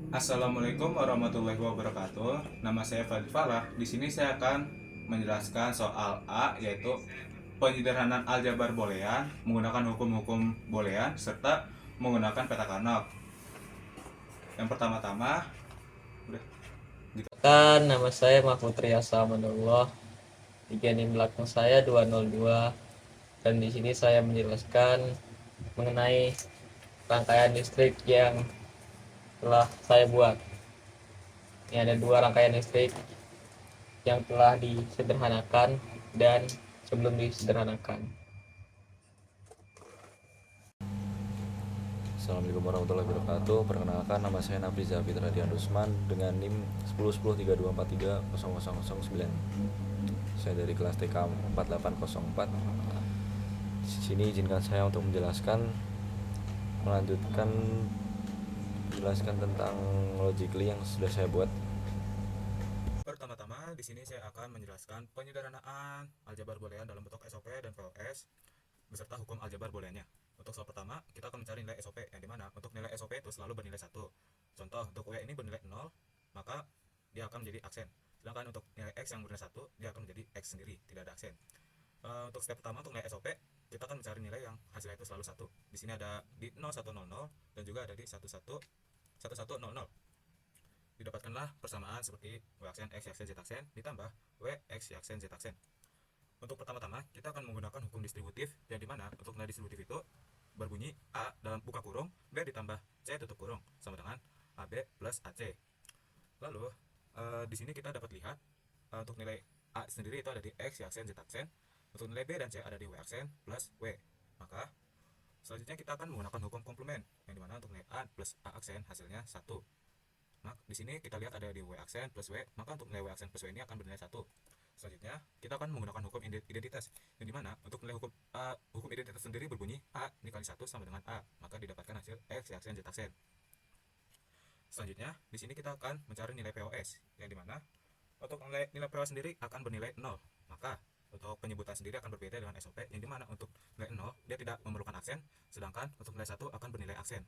Assalamualaikum warahmatullahi wabarakatuh. Nama saya Fadil Falah. Di sini saya akan menjelaskan soal A, yaitu penyederhanaan aljabar boolean menggunakan hukum-hukum boolean serta menggunakan peta Carnot. Yang pertama-tama, udah gitu. Nama saya Mahmud Riyasa Amanullah. Di belakang saya 202 dan di sini saya menjelaskan mengenai rangkaian listrik yang telah saya buat. Ini ada dua rangkaian listrik yang telah disederhanakan dan sebelum disederhanakan. Assalamualaikum warahmatullahi wabarakatuh. Perkenalkan, nama saya Nafriza Fitradian Rusman dengan NIM 101032430009. Saya dari kelas TK 4804. Di sini izinkan saya untuk melanjutkan tentang logically yang sudah saya buat. Pertama-tama, di sini saya akan menjelaskan penyederhanaan aljabar boolean dalam bentuk SOP dan VOS beserta hukum aljabar booleannya. Untuk soal pertama, kita akan mencari nilai SOP, yang dimana untuk nilai SOP itu selalu bernilai 1. Contoh, untuk W ini bernilai 0, maka dia akan menjadi aksen. Sedangkan untuk nilai X yang bernilai 1, dia akan menjadi X sendiri, tidak ada aksen. Untuk step pertama, untuk nilai SOP, kita akan mencari nilai yang hasilnya itu selalu 1. Di sini ada di 0100 dan juga ada di 1100. Didapatkanlah persamaan seperti W aksen X aksen Z aksen ditambah W X Y aksen Z aksen. Untuk pertama-tama, kita akan menggunakan hukum distributif, yang dimana untuk nilai distributif itu berbunyi A dalam buka kurung B ditambah C tutup kurung sama dengan AB plus AC. Lalu di sini kita dapat lihat untuk nilai A sendiri itu ada di X, Y aksen, Z aksen. Untuk nilai B dan C ada di W aksen plus W. Maka selanjutnya kita akan menggunakan hukum komplement, yang dimana untuk nilai A plus A aksen hasilnya 1. Nah, di sini kita lihat ada di W aksen plus W, maka untuk nilai W aksen plus W ini akan bernilai 1. Selanjutnya, kita akan menggunakan hukum identitas, yang dimana untuk nilai hukum identitas sendiri berbunyi A dikali 1 sama dengan A, maka didapatkan hasil X, Y aksen, Z aksen. Selanjutnya, di sini kita akan mencari nilai POS, yang dimana untuk nilai POS sendiri akan bernilai 0, maka untuk penyebutan sendiri akan berbeda dengan SOP, yang dimana untuk nilai 0 dia tidak memerlukan aksen, sedangkan untuk nilai 1 akan bernilai aksen.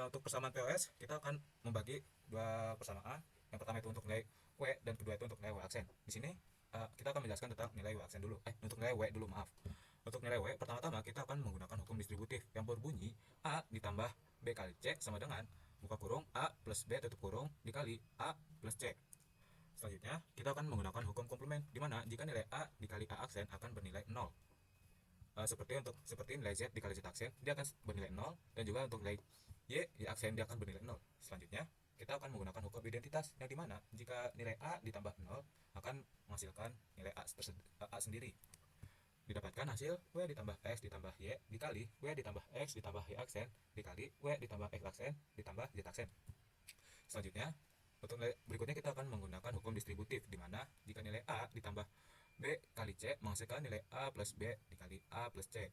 Untuk persamaan POS, kita akan membagi dua persamaan. Yang pertama itu untuk nilai W dan kedua itu untuk nilai W aksen. Di sini kita akan menjelaskan tentang nilai W aksen dulu. Untuk nilai W dulu, maaf. Untuk nilai W, pertama-tama kita akan menggunakan hukum distributif yang berbunyi A ditambah B kali C sama dengan buka kurung A plus B tutup kurung dikali A plus C. Selanjutnya, kita akan menggunakan hukum komplement, di mana jika nilai A dikali A aksen akan bernilai 0. Seperti nilai Z dikali Z aksen, dia akan bernilai 0, dan juga untuk nilai Y aksen dia akan bernilai 0. Selanjutnya, kita akan menggunakan hukum identitas, yang dimana jika nilai A ditambah 0 akan menghasilkan nilai A sendiri. Didapatkan hasil W ditambah X ditambah Y dikali W ditambah X ditambah Y aksen dikali W ditambah X aksen ditambah Z aksen. Selanjutnya, untuk nilai berikutnya kita akan menggunakan hukum distributif, di mana jika nilai A ditambah B kali C menghasilkan nilai A plus B dikali A plus C.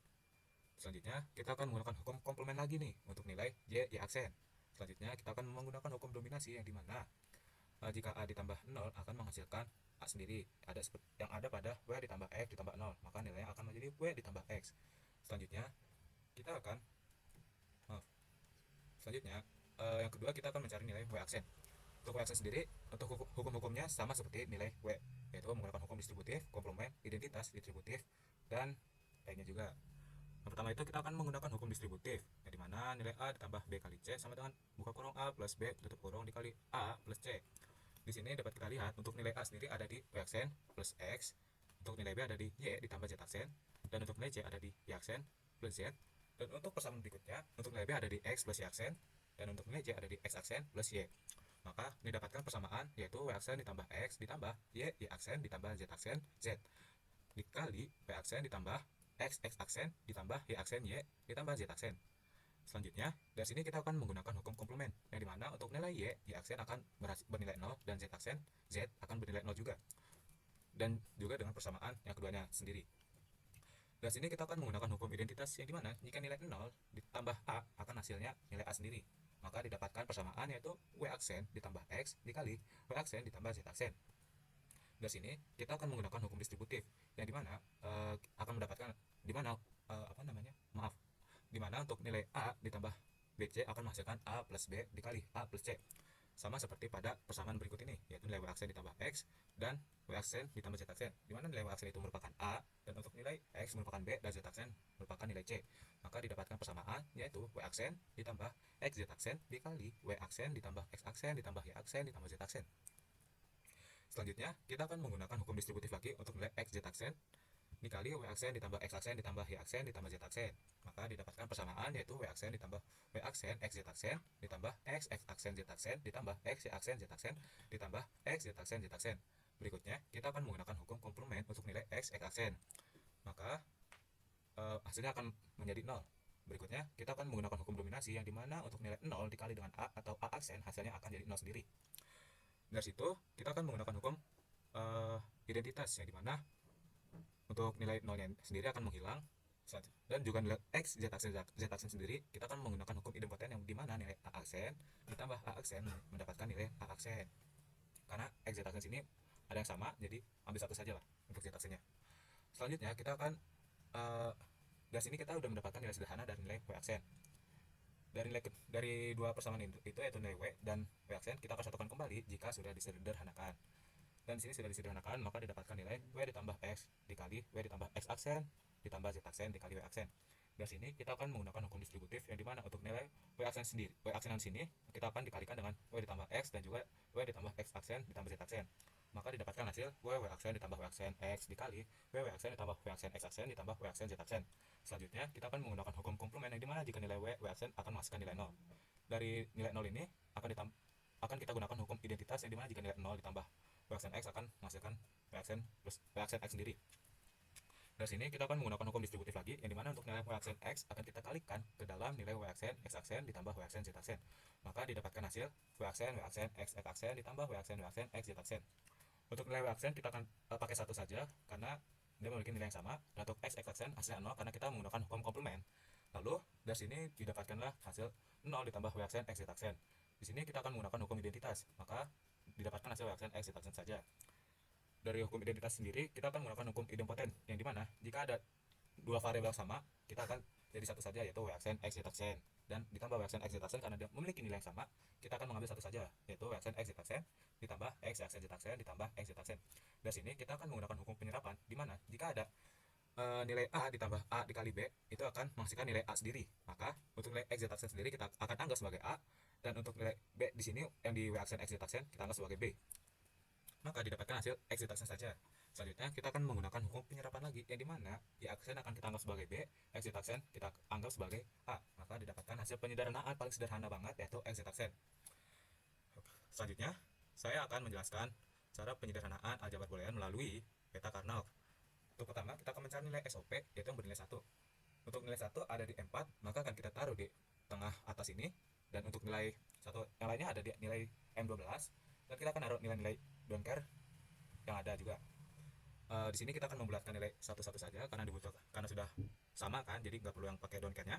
Selanjutnya, kita akan menggunakan hukum komplement lagi nih untuk nilai Y aksen. Selanjutnya, kita akan menggunakan hukum dominasi, yang dimana jika A ditambah 0 akan menghasilkan A sendiri ada yang ada pada W ditambah X ditambah 0, maka nilainya akan menjadi W ditambah X. Selanjutnya, kita akan maaf. Selanjutnya, yang kedua kita akan mencari nilai W aksen. Untuk W aksen sendiri, untuk hukum-hukumnya sama seperti nilai W, yaitu menggunakan hukum distributif, komplement, identitas, distributif, dan lainnya juga. Yang pertama itu kita akan menggunakan hukum distributif, yang dimana nilai A ditambah B kali C sama dengan buka kurung A plus B tutup kurung dikali A plus C. Di sini dapat kita lihat untuk nilai A sendiri ada di W aksen plus X, untuk nilai B ada di Y ditambah Z aksen, dan untuk nilai C ada di Y aksen plus Z. Dan untuk persamaan berikutnya, untuk nilai B ada di X plus Y aksen, dan untuk nilai C ada di X aksen plus Y. Maka didapatkan persamaan, yaitu W aksen ditambah X ditambah Y aksen ditambah Z aksen Z dikali W aksen ditambah X aksen ditambah Y aksen Y ditambah Z aksen. Selanjutnya, dari sini kita akan menggunakan hukum komplement, yang dimana untuk nilai Y aksen akan bernilai 0, dan Z aksen Z akan bernilai 0 juga. Dan juga dengan persamaan yang keduanya sendiri. Dari sini kita akan menggunakan hukum identitas, yang dimana jika nilai 0 ditambah A akan hasilnya nilai A sendiri. Maka didapatkan persamaan, yaitu W aksen ditambah X dikali W aksen ditambah Z aksen. Dari sini kita akan menggunakan hukum distributif, yang dimana akan mendapatkan dimana dimana untuk nilai A ditambah BC akan menghasilkan A plus B dikali A plus C. Sama seperti pada persamaan berikut ini, yaitu nilai W aksen ditambah X dan W aksen ditambah Z aksen, di mana nilai W aksen itu merupakan A dan untuk nilai X merupakan B dan Z aksen merupakan nilai C. Maka didapatkan persamaan yaitu W aksen ditambah X Z aksen dikali W aksen ditambah X aksen ditambah Y aksen ditambah Z aksen. Selanjutnya, kita akan menggunakan hukum distributif lagi untuk nilai X Z aksen dikali W aksen ditambah X aksen ditambah Y aksen ditambah Z aksen. Maka didapatkan persamaan yaitu W aksen ditambah W aksen X Z aksen ditambah X aksen Z aksen ditambah X Y aksen Z aksen ditambah X Z aksen Z aksen. Berikutnya, kita akan menggunakan hukum komplement untuk nilai X aksen. Maka hasilnya akan menjadi 0. Berikutnya, kita akan menggunakan hukum dominasi yang dimana untuk nilai 0 dikali dengan A atau A aksen hasilnya akan jadi 0 sendiri. Dari situ, kita akan menggunakan hukum identitas yang dimana untuk nilai 0-nya sendiri akan menghilang, dan juga nilai X Z aksen sendiri kita akan menggunakan hukum idempoten yang dimana nilai A aksen ditambah A aksen mendapatkan nilai A aksen. Karena X Z aksen sini ada yang sama, jadi ambil satu saja lah untuk Z aksennya. Selanjutnya kita akan dari sini kita sudah mendapatkan nilai sederhana dari nilai W aksen. Dari dua persamaan itu yaitu nilai W dan W aksen kita akan satukan kembali jika sudah disederhanakan. Dan di sini sudah disederhanakan, maka didapatkan nilai W ditambah X dikali W ditambah X aksen ditambah Z aksen dikali W aksen. Dari sini kita akan menggunakan hukum distributif yang dimana untuk nilai W aksen sendiri, W aksenan sini kita akan dikalikan dengan W ditambah X dan juga W ditambah X aksen ditambah Z aksen. Maka didapatkan hasil W aksen ditambah W aksen X dikali W aksen ditambah W aksen X aksen ditambah W aksen Z aksen. Selanjutnya kita akan menggunakan hukum komplement yang dimana jika nilai W aksen akan menghasilkan nilai 0. Dari nilai 0 ini akan kita gunakan hukum identitas yang dimana jika nilai 0 ditambah W aksen X akan menghasilkan W aksen plus W aksen X sendiri. Dari sini kita akan menggunakan hukum distributif lagi yang dimana untuk nilai W aksen X akan kita kalikan ke dalam nilai W aksen X aksen ditambah W aksen Z aksen. Maka didapatkan hasil W aksen X aksen ditambah W aksen X Z aksen. Untuk nilai W aksen kita akan pakai satu saja karena dia memiliki nilai yang sama, dan untuk X aksen hasilnya 0 karena kita menggunakan hukum komplement. Lalu dari sini didapatkanlah hasil 0 ditambah W aksen X Z aksen. Di sini kita akan menggunakan hukum identitas, maka didapatkan hasil W aksen X Z aksen saja. Dari hukum identitas sendiri kita akan menggunakan hukum idempoten yang dimana jika ada dua variabel sama kita akan jadi satu saja yaitu W aksen X Z aksen, dan ditambah W aksen X Z aksen karena dia memiliki nilai yang sama kita akan mengambil satu saja yaitu W aksen X Z aksen ditambah X aksen Z aksen ditambah X Z aksen. Dari sini kita akan menggunakan hukum penyerapan dimana jika ada nilai A ditambah A dikali B itu akan menghasilkan nilai A sendiri. Maka untuk nilai X Z aksen sendiri kita akan anggap sebagai A, dan untuk nilai B di sini yang di W aksen X Z aksen kita anggap sebagai B. Maka didapatkan hasil X Z aksen saja. Selanjutnya kita akan menggunakan hukum penyerapan lagi yang dimana Y aksen akan kita anggap sebagai B, X Z aksen kita anggap sebagai A. Maka didapatkan hasil penyederhanaan paling sederhana banget yaitu X Z aksen. Selanjutnya saya akan menjelaskan cara penyederhanaan aljabar boolean melalui peta Karnaugh. Untuk pertama kita akan mencari nilai SOP yaitu yang bernilai 1. Untuk nilai 1 ada di 4, maka akan kita taruh di tengah atas ini, dan untuk nilai 1 yang lainnya ada di nilai M12, dan kita akan taruh nilai-nilai don't care yang ada juga. Di sini kita akan membulatkan nilai satu-satu saja karena sudah sama kan, jadi nggak perlu yang pakai don't care-nya.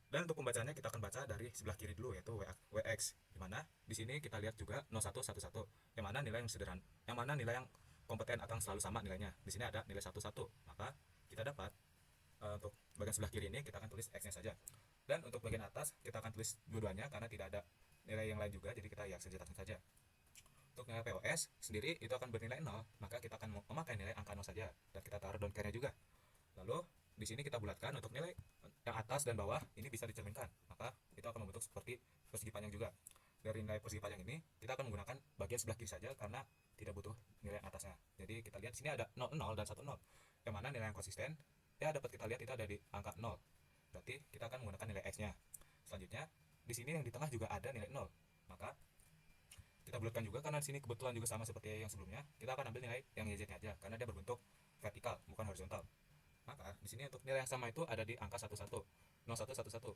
Dan untuk pembacanya kita akan baca dari sebelah kiri dulu yaitu WX, dimana di sini kita lihat juga 0111 yang mana nilai yang sederhana, yang mana nilai yang kompeten akan selalu sama nilainya. Di sini ada nilai 11, maka kita dapat untuk bagian sebelah kiri ini kita akan tulis X-nya saja. Dan untuk bagian atas kita akan tulis dua-duanya karena tidak ada nilai yang lain juga, jadi kita ya saja. Untuk nilai POS sendiri itu akan bernilai 0, maka kita akan memakai nilai angka 0 saja dan kita taruh don't care-nya juga. Lalu di sini kita bulatkan untuk nilai yang atas dan bawah ini bisa dicerminkan, maka itu akan membentuk seperti persegi panjang juga. Dari nilai persegi panjang ini kita akan menggunakan bagian sebelah kiri saja karena tidak butuh nilai atasnya. Jadi kita lihat sini ada 0 0 dan 1 0, yang mana nilai yang konsisten ya dapat kita lihat itu ada di angka 0. Berarti kita akan menggunakan nilai X-nya. Selanjutnya di sini yang di tengah juga ada nilai 0, maka kita bulatkan juga karena di sini kebetulan juga sama seperti yang sebelumnya. Kita akan ambil nilai yang YZ-nya aja karena dia berbentuk vertikal bukan horizontal. Maka di sini untuk nilai yang sama itu ada di angka 11 0111.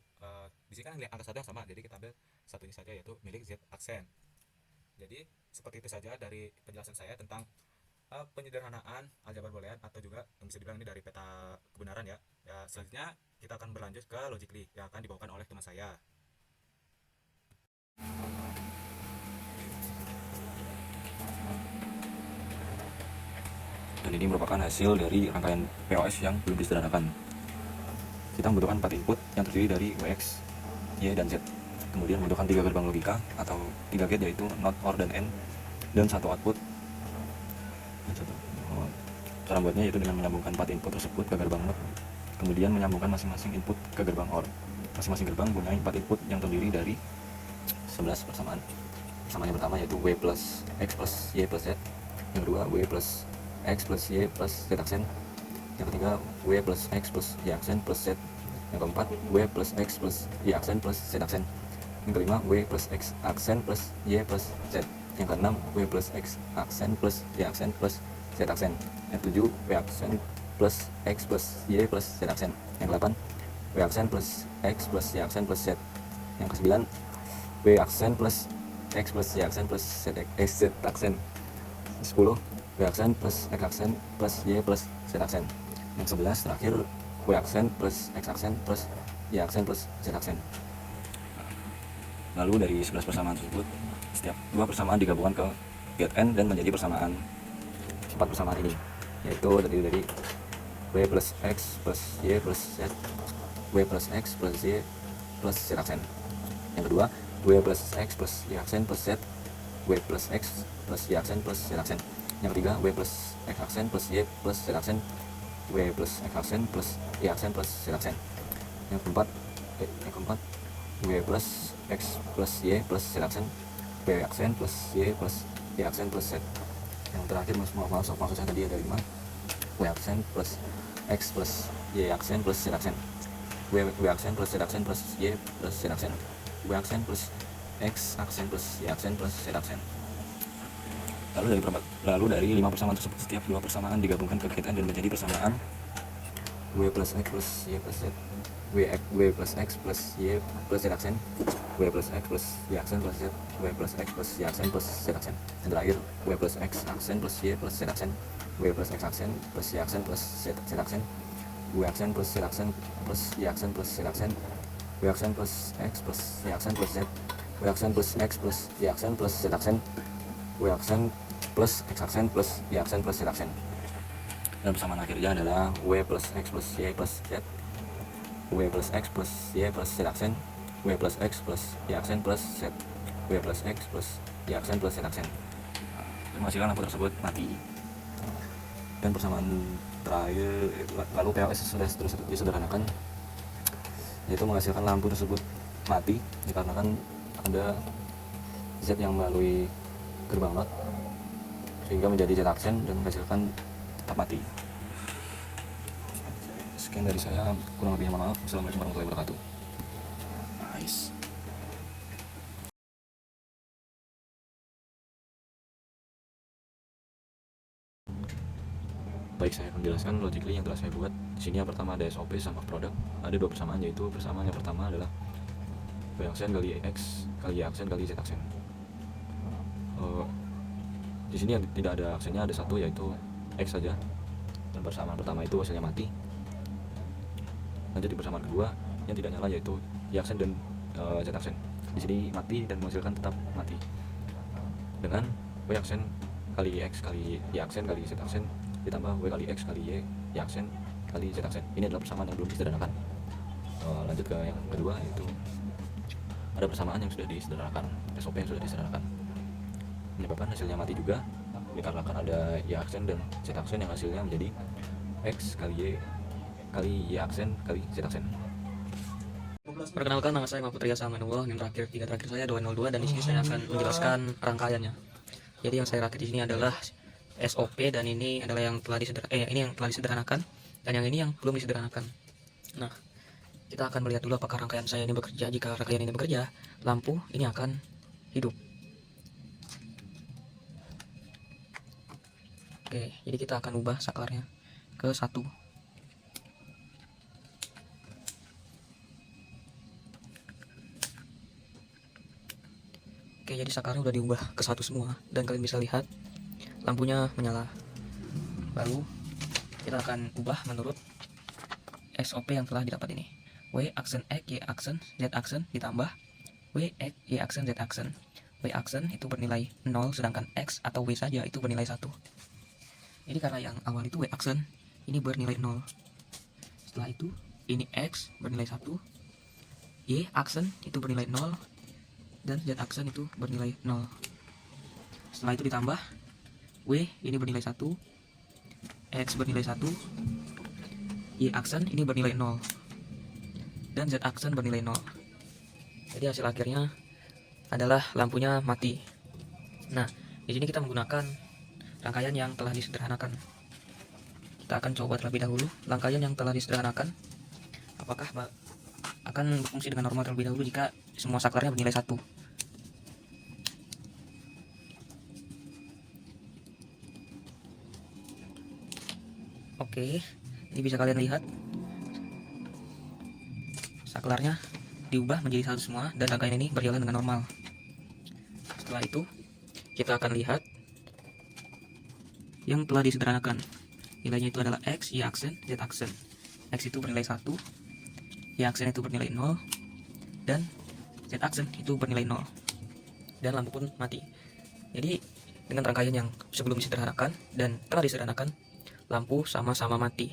Di sini kan nilai angka 1 yang sama, jadi kita ambil satunya saja yaitu milik Z aksen. Jadi seperti itu saja dari penjelasan saya tentang penyederhanaan aljabar boolean, atau juga yang bisa dibilang ini dari peta kebenaran ya. Selanjutnya kita akan berlanjut ke logically yang akan dibawakan oleh teman saya. Dan ini merupakan hasil dari rangkaian POS yang belum disederhanakan. Kita membutuhkan 4 input yang terdiri dari WX, Y, dan Z. Kemudian membutuhkan 3 gerbang logika atau 3 gate, yaitu NOT, OR, dan AND, dan 1 output. Cara membuatnya yaitu dengan menyambungkan 4 input tersebut ke gerbang NOT, kemudian menyambungkan masing-masing input ke gerbang OR. Masing-masing gerbang mempunyai 4 input yang terdiri dari 11 persamaan. Persamaan yang pertama yaitu W plus X plus Y plus Z. Yang kedua, W plus X plus Y plus Z aksen. Yang ketiga, W plus X plus Y aksen plus Z. Yang keempat, W plus X plus Y aksen plus Z aksen. Yang kelima, W plus X aksen plus Y plus Z. Yang keenam, W plus X aksen plus Y aksen plus Z aksen. Yang ketujuh, W aksen plus X plus Y plus Z aksen. Yang kedelapan, W aksen plus X plus Y aksen plus Z. Yang kesembilan, W aksen plus X plus Y aksen plus Z aksen. 10, W aksen plus X aksen plus Y plus Z aksen. Yang 11 terakhir, W aksen plus X aksen plus Y aksen plus Z aksen. Lalu dari 11 persamaan tersebut, setiap 2 persamaan digabungkan ke gate N dan menjadi persamaan 4 persamaan ini, yaitu terdiri dari W plus X plus Y plus Z, W plus X plus Y plus Z aksen. Yang kedua, W plus X plus Y aksen plus Z, W plus X plus Y aksen plus Z aksen. Yang ketiga, W plus X aksen plus Y plus Z aksen, W plus X aksen plus Y aksen plus Z aksen. Yang keempat, W plus X plus Y plus Z aksen, W aksen plus Y plus Y aksen plus Z. Yang terakhir, maksud saya tadi ada 5, W aksen plus X plus Y aksen plus Z aksen, W aksen plus Z aksen plus Y plus Z aksen, W aksen plus X aksen plus Y aksen plus Z aksen. Lalu dari 5 persamaan tersebut, setiap 2 persamaan digabungkan ke gate N dan menjadi persamaan W plus X plus Y plus Z, W plus X plus Y plus Z aksen, W plus X plus Y aksen plus Z, W plus X plus Y aksen plus Z aksen. Dan terakhir, W plus X aksen plus Y plus Z aksen, W plus X aksen plus Y aksen plus Z aksen, W aksen plus Z aksen plus Y aksen plus Z aksen, W aksen plus X plus Y aksen plus Z, W aksen plus X plus Y aksen plus Z aksen, W aksen plus X aksen plus Y aksen plus Z aksen. Dan persamaan akhirnya adalah W plus X plus Y plus Z, W plus X plus Y plus Z aksen, W plus X plus Y aksen plus Z, W plus X plus Y aksen plus Z aksen. Menghasilkan lampu tersebut mati. Dan persamaan terakhir, lalu PLS sudah disederhanakan, yaitu menghasilkan lampu tersebut mati dikarenakan ada Z yang melalui gerbang NOT sehingga menjadi Z aksen dan menghasilkan tetap mati. Sekian dari saya, kurang lebihnya mohon maaf. Assalamualaikum warahmatullahi wabarakatuh. Nice. Baik, saya akan menjelaskan logically yang telah saya buat. Di sini yang pertama ada SOP sama produk. Ada 2 persamaan, yaitu persamaan yang pertama adalah W aksen kali X kali Y aksen kali Z aksen. Di sini yang tidak ada aksennya ada 1, yaitu X saja. Dan persamaan pertama itu hasilnya mati. Lanjut di persamaan kedua yang tidak nyala, yaitu Y aksen dan Z aksen. Di sini mati dan menghasilkan tetap mati. Dengan W aksen kali X kali Y aksen kali Z aksen ditambah W kali X kali Y aksen kali Z aksen. Ini adalah persamaan yang belum disederhanakan. Lanjut ke yang kedua, yaitu ada persamaan yang sudah disederhanakan, SOP yang sudah disederhanakan, menyebabkan hasilnya mati juga dikarenakan ada Y aksen dan Z aksen yang hasilnya menjadi X kali Y aksen kali Z aksen. Perkenalkan, nama saya Mahfud Riyasa Amanullah. Yang tiga terakhir saya 202, dan di sini saya akan menjelaskan rangkaiannya. Jadi yang saya rakit di sini adalah SOP, dan ini adalah yang telah disederhanakan, dan yang ini yang belum disederhanakan. Nah, kita akan melihat dulu apakah rangkaian saya ini bekerja. Jika rangkaian ini bekerja, lampu ini akan hidup. Oke, jadi kita akan ubah sakarnya ke 1. Oke, jadi sakarnya udah diubah ke 1 semua, dan kalian bisa lihat lampunya menyala. Lalu kita akan ubah menurut SOP yang telah didapat ini. W aksen X, Y aksen, Z aksen ditambah W X, Y aksen, Z aksen. W aksen itu bernilai 0, sedangkan X atau W saja itu bernilai 1. Jadi karena yang awal itu W aksen, ini bernilai 0. Setelah itu ini X bernilai 1, Y aksen itu bernilai 0 dan Z aksen itu bernilai 0. Setelah itu ditambah W ini bernilai 1, X bernilai 1, Y aksen ini bernilai 0 dan Z aksen bernilai 0. Jadi hasil akhirnya adalah lampunya mati. Nah, di sini kita menggunakan rangkaian yang telah disederhanakan. Kita akan coba terlebih dahulu rangkaian yang telah disederhanakan apakah akan berfungsi dengan normal terlebih dahulu jika semua saklarnya bernilai 1. Oke, ini bisa kalian lihat saklarnya diubah menjadi 1 semua dan rangkaian ini berjalan dengan normal. Setelah itu kita akan lihat yang telah disederhanakan. Nilainya itu adalah X, Y aksen, Z aksen. X itu bernilai 1, Y aksen itu bernilai 0, dan Z aksen itu bernilai 0. Dan lampu pun mati. Jadi dengan rangkaian yang sebelum disederhanakan dan telah disederhanakan, lampu sama-sama mati.